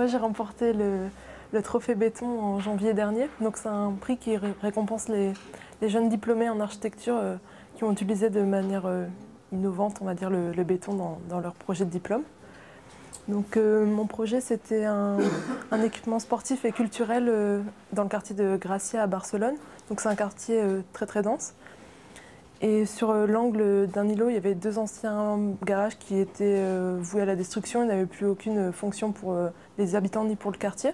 Moi, j'ai remporté le trophée béton en janvier dernier. Donc, c'est un prix qui récompense les jeunes diplômés en architecture qui ont utilisé de manière innovante, on va dire, le béton dans leur projet de diplôme. Donc, mon projet, c'était un équipement sportif et culturel dans le quartier de Gracia à Barcelone. Donc, c'est un quartier très très dense. Et sur l'angle d'un îlot, il y avait 2 anciens garages qui étaient voués à la destruction. Ils n'avaient plus aucune fonction pour les habitants ni pour le quartier.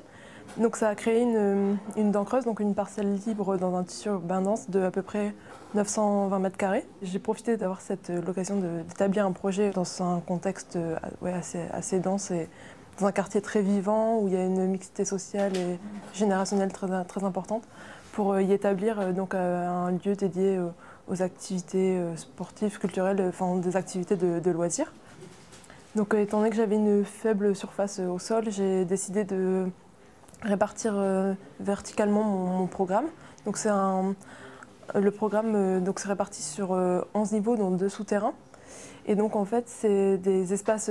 Donc ça a créé une dent creuse, donc une parcelle libre dans un tissu urbain dense de à peu près 920 mètres carrés. J'ai profité d'avoir l'occasion d'établir un projet dans un contexte assez dense et dans un quartier très vivant où il y a une mixité sociale et générationnelle très importante pour y établir donc un lieu dédié aux activités sportives, culturelles, enfin des activités de loisirs. Donc étant donné que j'avais une faible surface au sol, j'ai décidé de répartir verticalement mon programme. Donc le programme s'est réparti sur 11 niveaux, dont 2 souterrains. Et donc en fait, c'est des espaces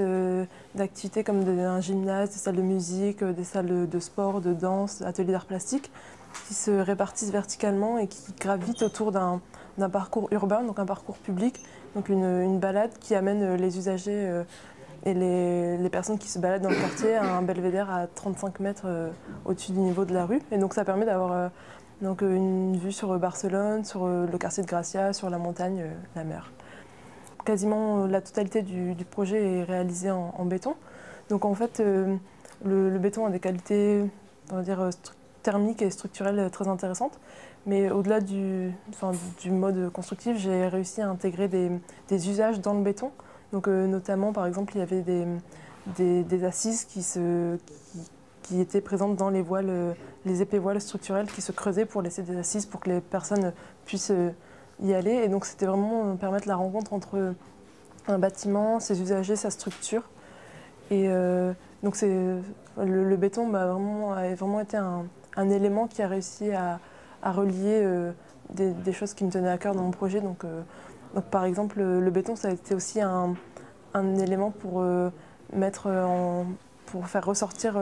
d'activités comme un gymnase, des salles de musique, des salles de sport, de danse, ateliers d'art plastique, qui se répartissent verticalement et qui gravitent autour d'un parcours urbain, donc un parcours public, donc une balade qui amène les usagers et les personnes qui se baladent dans le quartier à un belvédère à 35 mètres au-dessus du niveau de la rue. Et donc ça permet d'avoir une vue sur Barcelone, sur le quartier de Gracia, sur la montagne, la mer. Quasiment la totalité du projet est réalisée en béton. Donc en fait, le béton a des qualités, on va dire, thermiques et structurelles très intéressantes. Mais au-delà du mode constructif, j'ai réussi à intégrer des usages dans le béton. Donc notamment, par exemple, il y avait des assises qui étaient présentes dans les voiles, les épais voiles structurels qui se creusaient pour laisser des assises pour que les personnes puissent y aller. Et donc c'était vraiment permettre la rencontre entre un bâtiment, ses usagers, sa structure. Et donc le béton a vraiment été un élément qui a réussi à relier des choses qui me tenaient à cœur dans mon projet. Donc par exemple, le béton, ça a été aussi un élément pour pour faire ressortir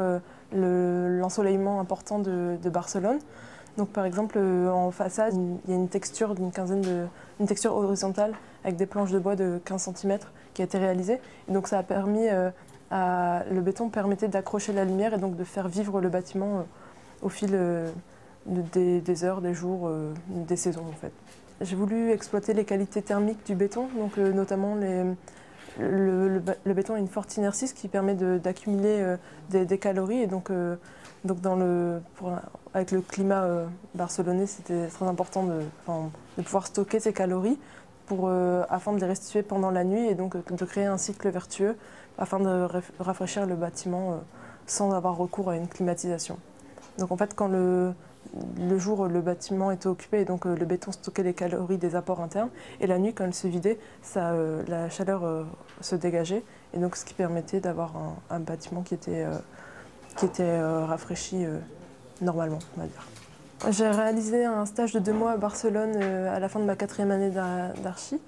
l'ensoleillement important de Barcelone. Donc par exemple, en façade, il y a une texture une texture horizontale avec des planches de bois de 15 cm qui a été réalisée. Et donc ça a permis, le béton permettait d'accrocher la lumière et donc de faire vivre le bâtiment au fil des heures, des jours, des saisons en fait. J'ai voulu exploiter les qualités thermiques du béton, donc notamment le béton a une forte inertie, ce qui permet d'accumuler des calories. Et donc avec le climat barcelonais, c'était très important de pouvoir stocker ces calories afin de les restituer pendant la nuit et donc de créer un cycle vertueux afin de rafraîchir le bâtiment sans avoir recours à une climatisation. Donc en fait, quand le jour, le bâtiment était occupé et donc le béton stockait les calories des apports internes. Et la nuit, quand elle se vidait, la chaleur se dégageait. Et donc ce qui permettait d'avoir un bâtiment qui était rafraîchi normalement, on va dire. J'ai réalisé un stage de 2 mois à Barcelone à la fin de ma 4e année d'archi.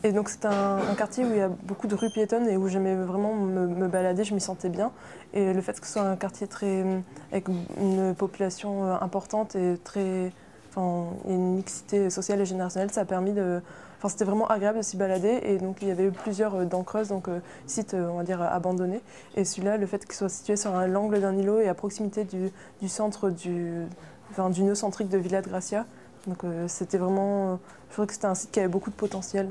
Et donc c'est un quartier où il y a beaucoup de rues piétonnes et où j'aimais vraiment me balader, je m'y sentais bien. Et le fait que ce soit un quartier avec une population importante et une mixité sociale et générationnelle, ça a permis c'était vraiment agréable de s'y balader. Et donc il y avait eu plusieurs dents creuses, donc sites on va dire abandonnés. Et celui-là, le fait qu'il soit situé sur l'angle d'un îlot et à proximité du centre du nœud centrique de Villa de Gracia. Donc c'était vraiment, je trouvais que c'était un site qui avait beaucoup de potentiel.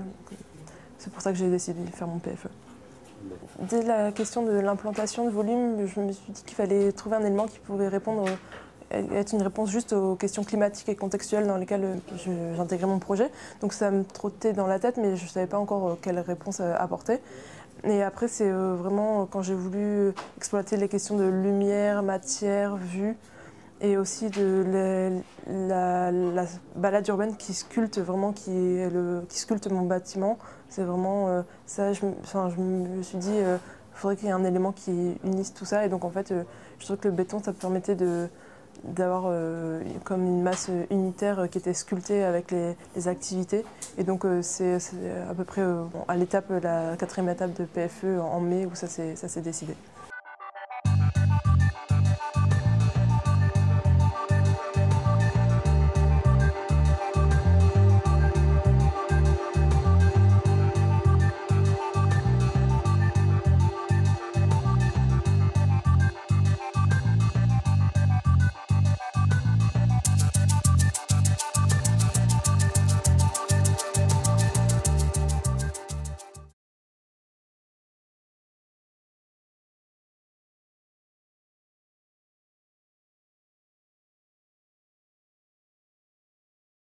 C'est pour ça que j'ai décidé de faire mon PFE. Dès la question de l'implantation de volume, je me suis dit qu'il fallait trouver un élément qui pouvait être une réponse juste aux questions climatiques et contextuelles dans lesquelles j'intégrais mon projet. Donc ça me trottait dans la tête, mais je ne savais pas encore quelle réponse apporter. Et après, c'est vraiment quand j'ai voulu exploiter les questions de lumière, matière, vue, et aussi de la balade urbaine qui sculpte mon bâtiment. C'est vraiment ça, je me suis dit, il faudrait qu'il y ait un élément qui unisse tout ça. Et donc en fait, je trouve que le béton, ça permettait d'avoir comme une masse unitaire qui était sculptée avec les activités. Et donc c'est à peu près à la 4e étape de PFE en mai où ça s'est décidé.